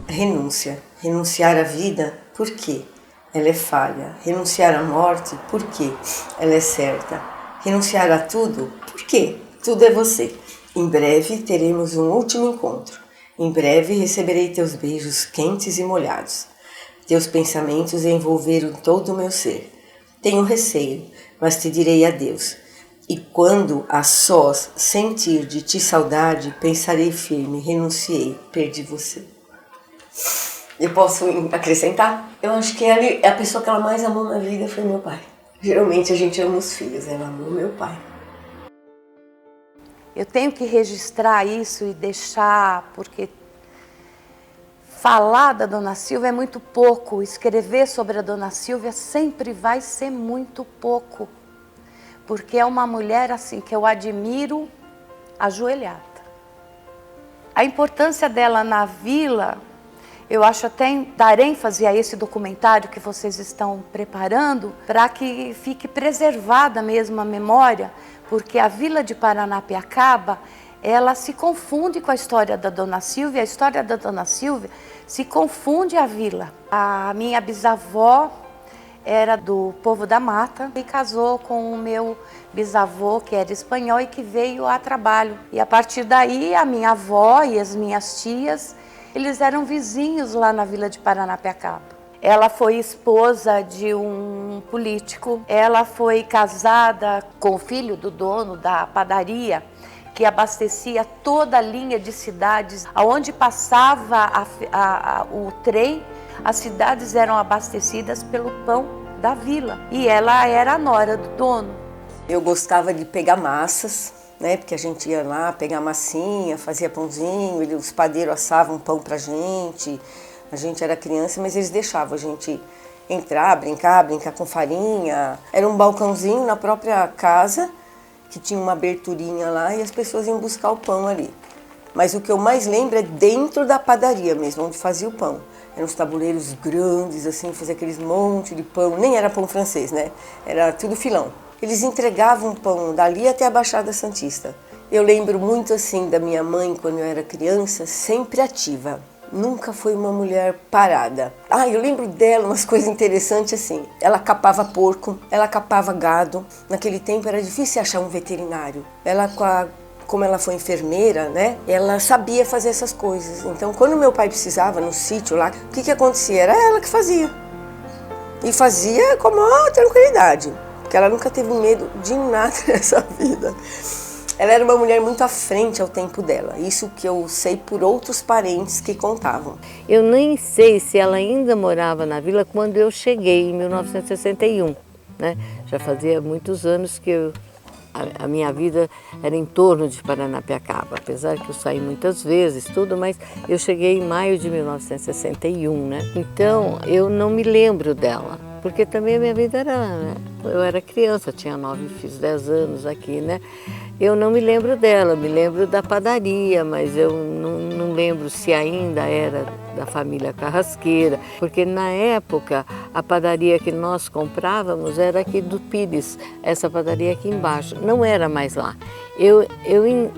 Renúncia. Renunciar à vida, por quê? Ela é falha. Renunciar à morte, por quê? Ela é certa. Renunciar a tudo, por quê? Tudo é você. Em breve teremos um último encontro. Em breve receberei teus beijos quentes e molhados. Teus pensamentos envolveram todo o meu ser. Tenho receio, mas te direi adeus. E quando a sós sentir de ti saudade, pensarei firme, renunciei, perdi você. Eu posso acrescentar? Eu acho que a pessoa que ela mais amou na vida foi meu pai. Geralmente a gente ama os filhos, ela amou meu pai. Eu tenho que registrar isso e deixar, porque falar da Dona Silvia é muito pouco, escrever sobre a Dona Silvia sempre vai ser muito pouco, porque é uma mulher assim que eu admiro ajoelhada. A importância dela na vila, eu acho até dar ênfase a esse documentário que vocês estão preparando, para que fique preservada mesmo a memória, porque a vila de Paranapiacaba, ela se confunde com a história da Dona Silvia, a história da Dona Silvia se confunde a vila. A minha bisavó era do povo da mata e casou com o meu bisavô, que era espanhol e que veio a trabalho. E a partir daí, a minha avó e as minhas tias, eles eram vizinhos lá na vila de Paranapiacaba. Ela foi esposa de um político, ela foi casada com o filho do dono da padaria, que abastecia toda a linha de cidades. Aonde passava o trem, as cidades eram abastecidas pelo pão da vila. E ela era a nora do dono. Eu gostava de pegar massas, né? Porque a gente ia lá pegar massinha, fazia pãozinho, os padeiros assavam pão pra gente. A gente era criança, mas eles deixavam a gente entrar, brincar com farinha. Era um balcãozinho na própria casa, que tinha uma aberturinha lá e as pessoas iam buscar o pão ali. Mas o que eu mais lembro é dentro da padaria mesmo, onde fazia o pão. Eram os tabuleiros grandes, assim, fazia aqueles monte de pão. Nem era pão francês, né? Era tudo filão. Eles entregavam pão dali até a Baixada Santista. Eu lembro muito, assim, da minha mãe, quando eu era criança, sempre ativa. Nunca foi uma mulher parada. Eu lembro dela umas coisas interessantes assim. Ela capava porco, ela capava gado. Naquele tempo era difícil achar um veterinário. Ela, como ela foi enfermeira, né? Ela sabia fazer essas coisas. Então, quando meu pai precisava no sítio lá, o que acontecia? Era ela que fazia. E fazia com a maior tranquilidade, porque ela nunca teve medo de nada nessa vida. Ela era uma mulher muito à frente ao tempo dela, isso que eu sei por outros parentes que contavam. Eu nem sei se ela ainda morava na vila quando eu cheguei, em 1961. Né? Já fazia muitos anos que a minha vida era em torno de Paranapiacaba, apesar que eu saí muitas vezes, tudo, mas eu cheguei em maio de 1961, né? Então eu não me lembro dela, porque também a minha vida era... Eu era criança, tinha 9, fiz 10 anos aqui, né? Eu não me lembro dela, me lembro da padaria, mas eu não lembro se ainda era da família Carrasqueira, porque na época a padaria que nós comprávamos era aqui do Pires, essa padaria aqui embaixo, não era mais lá. Eu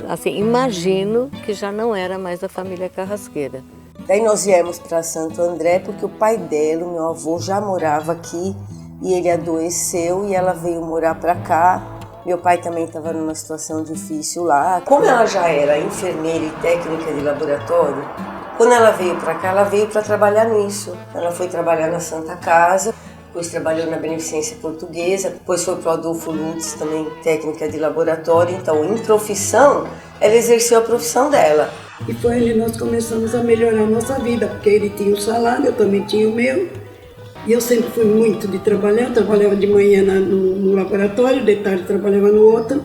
assim, imagino que já não era mais da família Carrasqueira. Daí nós viemos para Santo André porque o pai dela, o meu avô, já morava aqui e ele adoeceu e ela veio morar para cá. Meu pai também estava numa situação difícil lá. Como ela já era enfermeira e técnica de laboratório, quando ela veio para cá, ela veio para trabalhar nisso. Ela foi trabalhar na Santa Casa, depois trabalhou na Beneficência Portuguesa, depois foi para o Adolfo Lutz, também técnica de laboratório. Então, em profissão, ela exerceu a profissão dela. E foi onde nós começamos a melhorar a nossa vida, porque ele tinha um salário, eu também tinha o meu. E eu sempre fui muito de trabalhar, eu trabalhava de manhã no laboratório, de tarde trabalhava no outro.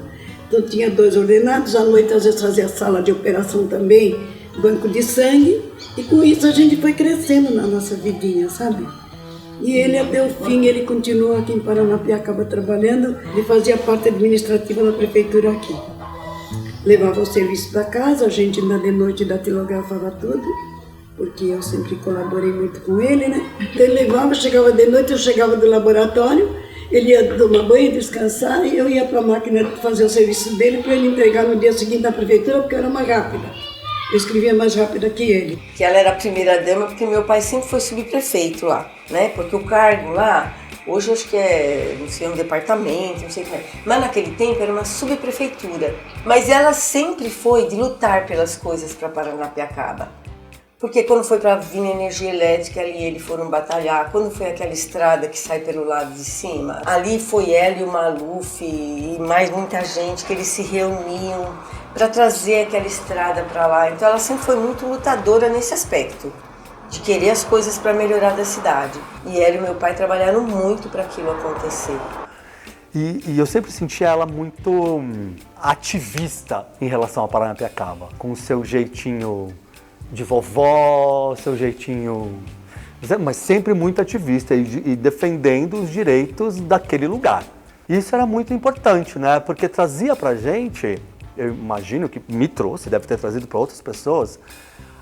Então tinha 2 ordenados, à noite às vezes fazia sala de operação também, banco de sangue. E com isso a gente foi crescendo na nossa vidinha, sabe? E ele até o fim, ele continuou aqui em Paranapiacaba trabalhando, ele fazia parte administrativa na prefeitura aqui. Levava o serviço da casa, a gente ainda de noite datilografava tudo, porque eu sempre colaborei muito com ele, né? Então ele levava, chegava de noite, eu chegava do laboratório, ele ia tomar banho, descansar, e eu ia para a máquina fazer o serviço dele para ele entregar no dia seguinte na prefeitura, porque era uma rápida. Eu escrevia mais rápido que ele. Que ela era a primeira dama porque meu pai sempre foi subprefeito lá, né? Porque o cargo lá, hoje eu acho que é, não sei, um departamento, não sei o que é. Mas naquele tempo era uma subprefeitura. Mas ela sempre foi de lutar pelas coisas para Paranapiacaba. Porque quando foi para vir energia elétrica, ali eles foram batalhar. Quando foi aquela estrada que sai pelo lado de cima, ali foi ela e o Maluf e mais muita gente que eles se reuniam para trazer aquela estrada para lá. Então ela sempre foi muito lutadora nesse aspecto, de querer as coisas para melhorar da cidade. E ela e meu pai trabalharam muito para aquilo acontecer. E eu sempre senti ela muito ativista em relação a Paranapiacaba, com o seu jeitinho de vovó, seu jeitinho, mas sempre muito ativista e defendendo os direitos daquele lugar. Isso era muito importante, né? Porque trazia pra gente, eu imagino que me trouxe, deve ter trazido para outras pessoas,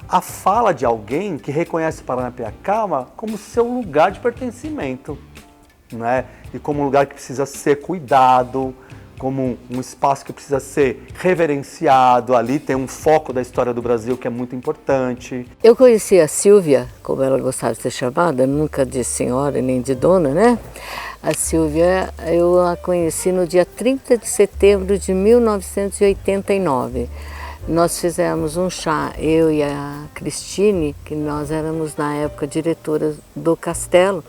a fala de alguém que reconhece Paranapiacaba como seu lugar de pertencimento, né? E como um lugar que precisa ser cuidado, como um espaço que precisa ser reverenciado. Ali tem um foco da história do Brasil que é muito importante. Eu conheci a Silvia, como ela gostava de ser chamada, nunca de senhora nem de dona, né? A Silvia, eu a conheci no dia 30 de setembro de 1989. Nós fizemos um chá, eu e a Cristine, que nós éramos na época diretoras do Castelo,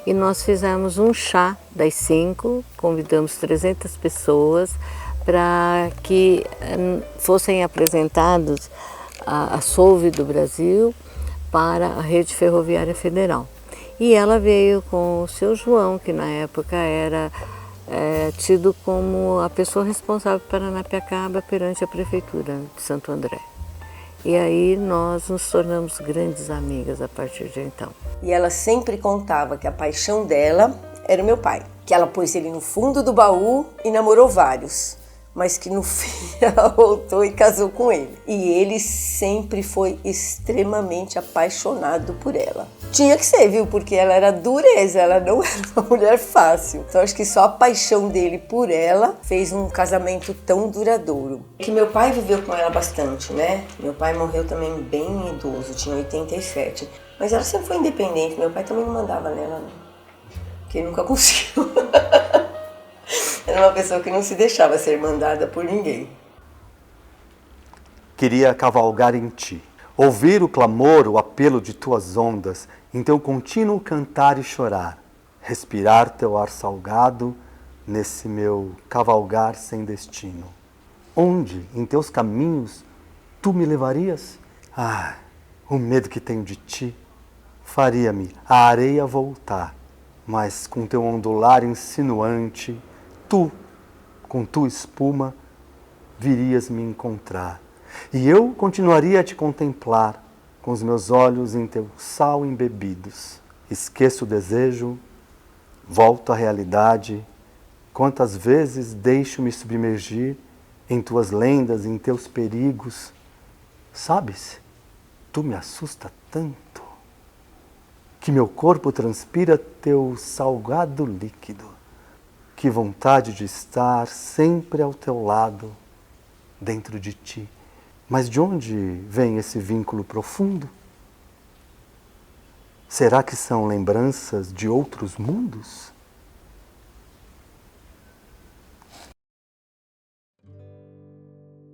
e nós fizemos um chá das 5, convidamos 300 pessoas para que fossem apresentados a Solve do Brasil para a Rede Ferroviária Federal. E ela veio com o seu João, que na época era tido como a pessoa responsável por Paranapiacaba perante a Prefeitura de Santo André. E aí nós nos tornamos grandes amigas a partir de então. E ela sempre contava que a paixão dela era o meu pai, que ela pôs ele no fundo do baú e namorou vários, mas que no fim ela voltou e casou com ele. E ele sempre foi extremamente apaixonado por ela. Tinha que ser, viu? Porque ela era dureza, ela não era uma mulher fácil. Então acho que só a paixão dele por ela fez um casamento tão duradouro. Que meu pai viveu com ela bastante, né? Meu pai morreu também bem idoso, tinha 87. Mas ela sempre foi independente, meu pai também não mandava nela, né? Porque ele nunca conseguiu. Era uma pessoa que não se deixava ser mandada por ninguém. Queria cavalgar em ti, ouvir o clamor, o apelo de tuas ondas, em teu contínuo cantar e chorar, respirar teu ar salgado nesse meu cavalgar sem destino. Onde, em teus caminhos, tu me levarias? Ah, o medo que tenho de ti faria-me a areia voltar, mas com teu ondular insinuante, tu, com tua espuma, virias me encontrar. E eu continuaria a te contemplar, com os meus olhos em teu sal embebidos. Esqueço o desejo, volto à realidade. Quantas vezes deixo-me submergir em tuas lendas, em teus perigos. Sabes, tu me assusta tanto, que meu corpo transpira teu salgado líquido. Que vontade de estar sempre ao teu lado, dentro de ti. Mas de onde vem esse vínculo profundo? Será que são lembranças de outros mundos?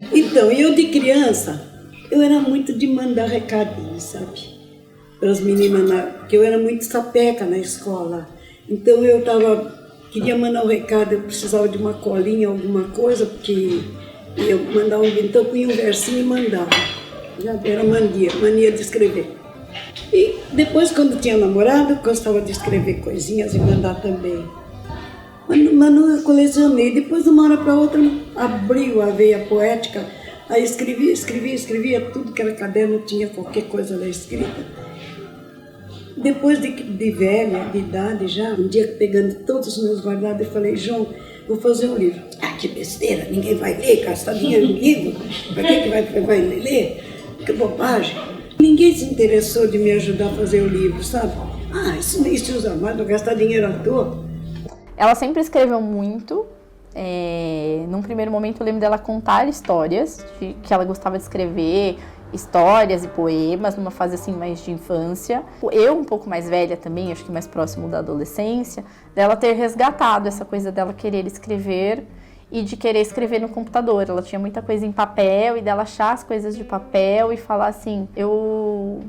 Então, eu de criança, eu era muito de mandar recadinho, sabe? Para as meninas, porque eu era muito sapeca na escola. Então eu queria mandar um recado, eu precisava de uma colinha, alguma coisa, porque eu mandava então eu punha um versinho e mandava. Já era mania de escrever. E depois, quando tinha namorado, eu gostava de escrever coisinhas e mandar também. Mas não colecionei. Depois, de uma hora para outra, abriu a veia poética. Aí escrevia tudo que era caderno, tinha qualquer coisa lá escrita. Depois de velha, de idade já, um dia pegando todos os meus guardados, eu falei, João, vou fazer um livro. Ah, que besteira, ninguém vai ler, gastar dinheiro em livro, para que vai ler? Que bobagem. Ninguém se interessou de me ajudar a fazer o livro, sabe? Ah, isso nem se usa mais, vou gastar dinheiro à toa. Ela sempre escreveu muito. Num primeiro momento eu lembro dela contar histórias que ela gostava de escrever histórias e poemas, numa fase assim mais de infância. Eu, um pouco mais velha também, acho que mais próximo da adolescência, dela ter resgatado essa coisa dela querer escrever e de querer escrever no computador. Ela tinha muita coisa em papel e dela achar as coisas de papel e falar assim, eu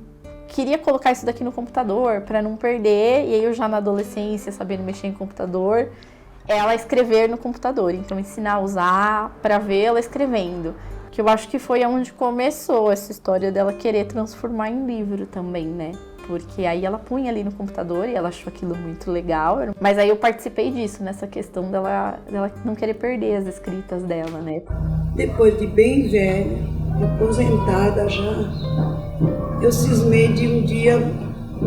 queria colocar isso daqui no computador para não perder. E aí eu já na adolescência, sabendo mexer em computador, ela escrever no computador. Então ensinar a usar para ver ela escrevendo. Que eu acho que foi onde começou essa história dela querer transformar em livro também, né? Porque aí ela punha ali no computador e ela achou aquilo muito legal. Mas aí eu participei disso, nessa questão dela não querer perder as escritas dela, né? Depois de bem velha, aposentada já, eu cismei de um dia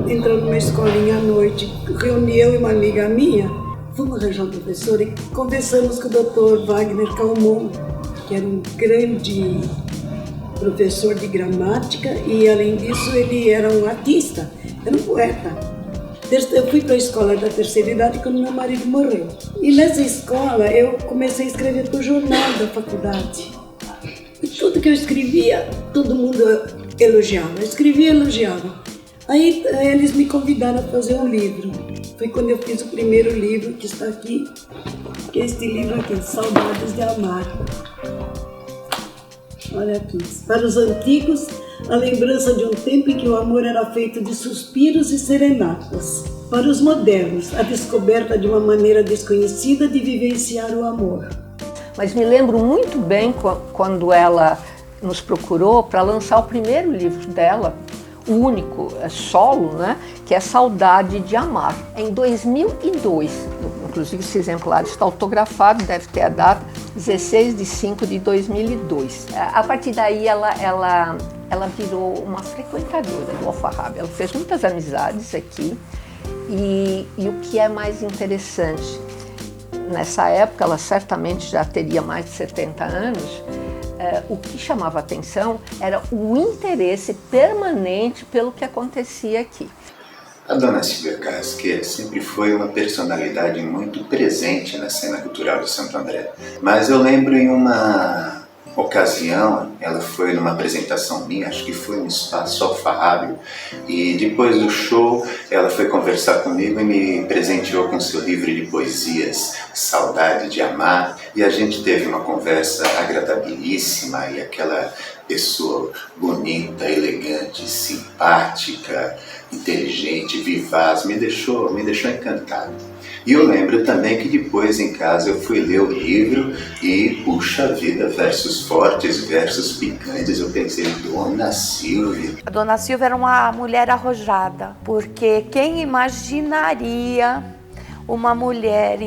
entrar numa escolinha à noite. Reuni eu e uma amiga minha, fomos arranjar um professor e conversamos com o Dr. Wagner Calmon, que era um grande professor de gramática e, além disso, ele era um artista, era um poeta. Eu fui para a escola da terceira idade quando meu marido morreu. E nessa escola eu comecei a escrever para o jornal da faculdade. E tudo que eu escrevia, todo mundo elogiava. Eu escrevia e elogiava. Aí eles me convidaram a fazer um livro. Foi quando eu fiz o primeiro livro que está aqui, que é este livro aqui, Saudades de Amar. Olha aqui. Para os antigos, a lembrança de um tempo em que o amor era feito de suspiros e serenatas. Para os modernos, a descoberta de uma maneira desconhecida de vivenciar o amor. Mas me lembro muito bem quando ela nos procurou para lançar o primeiro livro dela, o único, solo, né, que é Saudade de Amar, em 2002. Inclusive esse exemplar está autografado, deve ter a data, 16/5/2002. A partir daí ela virou uma frequentadora do Alfarrábio. Ela fez muitas amizades aqui e o que é mais interessante, nessa época ela certamente já teria mais de 70 anos, o que chamava atenção era o interesse permanente pelo que acontecia aqui. A dona Silvia Casqueira sempre foi uma personalidade muito presente na cena cultural de Santo André. Mas eu lembro em uma ocasião, ela foi numa apresentação minha, acho que foi no Espaço Alfarrábio, e depois do show ela foi conversar comigo e me presenteou com seu livro de poesias, Saudade de Amar, e a gente teve uma conversa agradabilíssima, e aquela pessoa bonita, elegante, simpática, inteligente, vivaz, me deixou encantado. E eu lembro também que depois em casa eu fui ler o livro e, puxa vida, versos fortes, versos picantes, eu pensei, Dona Silvia. A Dona Silvia era uma mulher arrojada, porque quem imaginaria uma mulher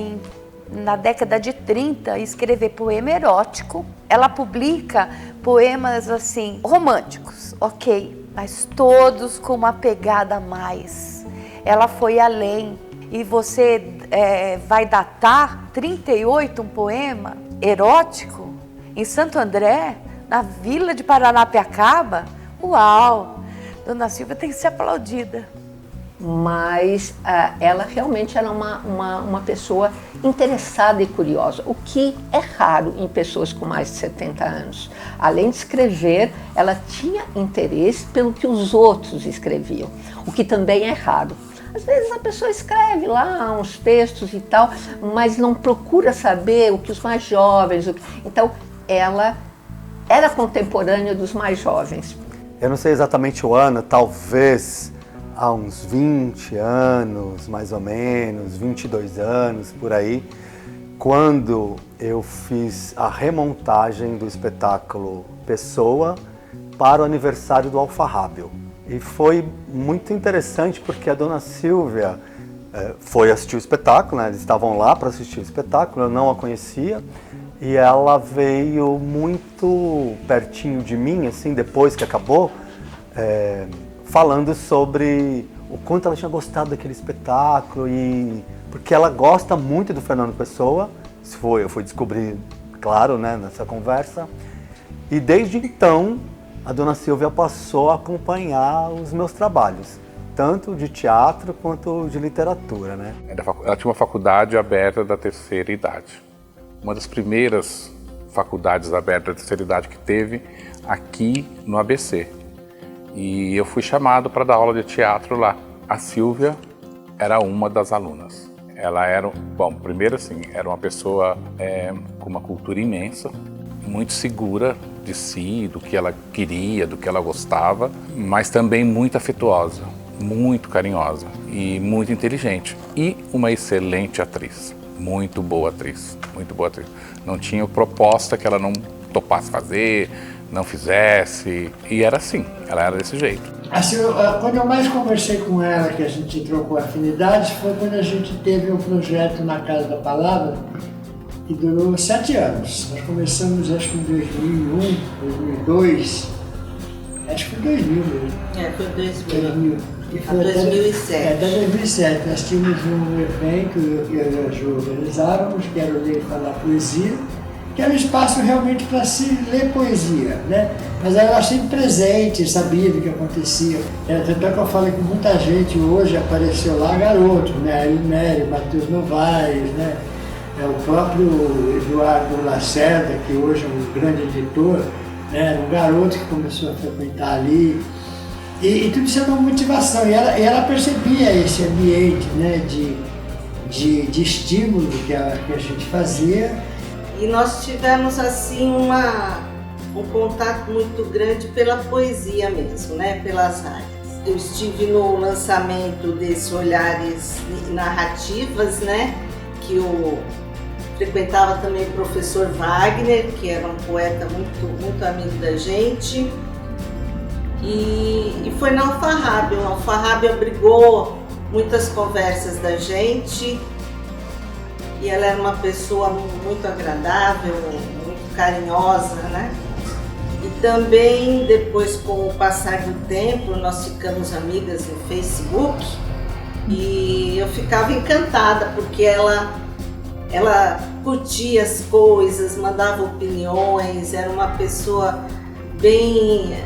na década de 30 escrever poema erótico? Ela publica poemas assim, românticos, ok, mas todos com uma pegada a mais. Ela foi além. E você vai datar 38 um poema erótico em Santo André, na vila de Paranapiacaba? Uau! Dona Silvia tem que ser aplaudida. Mas ela realmente era uma pessoa interessada e curiosa, o que é raro em pessoas com mais de 70 anos. Além de escrever, ela tinha interesse pelo que os outros escreviam, o que também é raro. Às vezes a pessoa escreve lá uns textos e tal, mas não procura saber o que os mais jovens... Então, ela era contemporânea dos mais jovens. Eu não sei exatamente o ano, talvez há uns 20 anos, mais ou menos, 22 anos, por aí, quando eu fiz a remontagem do espetáculo Pessoa para o aniversário do Alfarrábio. E foi muito interessante porque a Dona Silvia foi assistir o espetáculo, né? Eles estavam lá para assistir o espetáculo, eu não a conhecia, e ela veio muito pertinho de mim, assim, depois que acabou, falando sobre o quanto ela tinha gostado daquele espetáculo, e porque ela gosta muito do Fernando Pessoa, eu fui descobrir, claro, né, nessa conversa, e desde então a Dona Silvia passou a acompanhar os meus trabalhos, tanto de teatro quanto de literatura, né? Ela tinha uma faculdade aberta da terceira idade. Uma das primeiras faculdades abertas da terceira idade que teve aqui no ABC. E eu fui chamado para dar aula de teatro lá. A Silvia era uma das alunas. Ela era, bom, primeiro assim, era uma pessoa com uma cultura imensa, muito segura de si, do que ela queria, do que ela gostava, mas também muito afetuosa, muito carinhosa e muito inteligente. E uma excelente atriz, muito boa atriz, muito boa atriz. Não tinha proposta que ela não topasse fazer, não fizesse, e era assim, ela era desse jeito. Assim, quando eu mais conversei com ela, que a gente trocou afinidades, foi quando a gente teve um projeto na Casa da Palavra, que durou 7 anos. Nós começamos, acho que em 2001, 2002, acho que foi 2000 mesmo. Foi 2000. E foi 2007. Até 2007. Nós tínhamos um evento que eu e a Ju organizávamos, que era o Ler e Falar Poesia, que era um espaço realmente para se ler poesia, né? Mas ela sempre presente, sabia do que acontecia. Tanto é que eu falei com muita gente hoje, apareceu lá garotos, né? Nery, Matheus Novaes, né? O próprio Eduardo Lacerda, que hoje é um grande editor, né? Era um garoto que começou a frequentar ali. E tudo isso era uma motivação. E ela percebia esse ambiente, né? de estímulo que a gente fazia. E nós tivemos assim um contato muito grande pela poesia mesmo, né? Pelas áreas. Eu estive no lançamento desse Olhares Narrativas, né? Que eu frequentava também o professor Wagner, que era um poeta muito amigo da gente. E foi na Alfarrábia. A Alfarrábia abrigou muitas conversas da gente. E ela era uma pessoa muito agradável, muito carinhosa, né? E também, depois, com o passar do tempo, nós ficamos amigas no Facebook e eu ficava encantada, porque ela curtia as coisas, mandava opiniões, era uma pessoa bem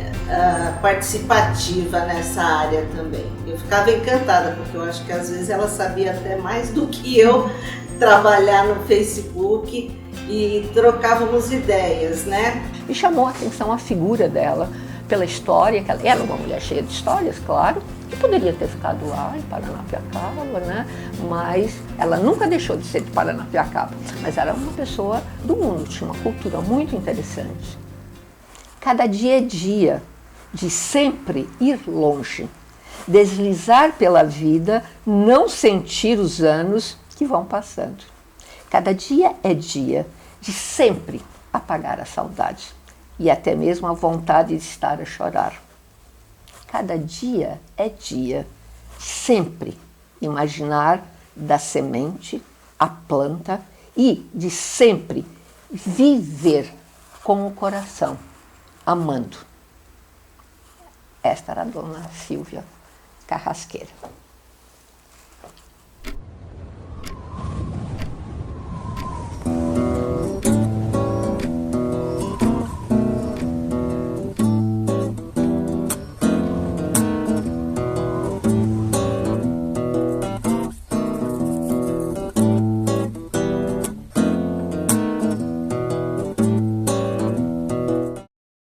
participativa nessa área também. Eu ficava encantada, porque eu acho que às vezes ela sabia até mais do que eu trabalhar no Facebook e trocávamos ideias, né? Me chamou a atenção a figura dela, pela história, que ela era uma mulher cheia de histórias, claro, que poderia ter ficado lá em Paranapiacaba, né? Mas ela nunca deixou de ser de Paranapiacaba, mas era uma pessoa do mundo, tinha uma cultura muito interessante. Cada dia é dia de sempre ir longe, deslizar pela vida, não sentir os anos que vão passando. Cada dia é dia de sempre apagar a saudade e até mesmo a vontade de estar a chorar. Cada dia é dia de sempre imaginar da semente a planta e de sempre viver com o coração, amando. Esta era a dona Silvia Carrasqueira.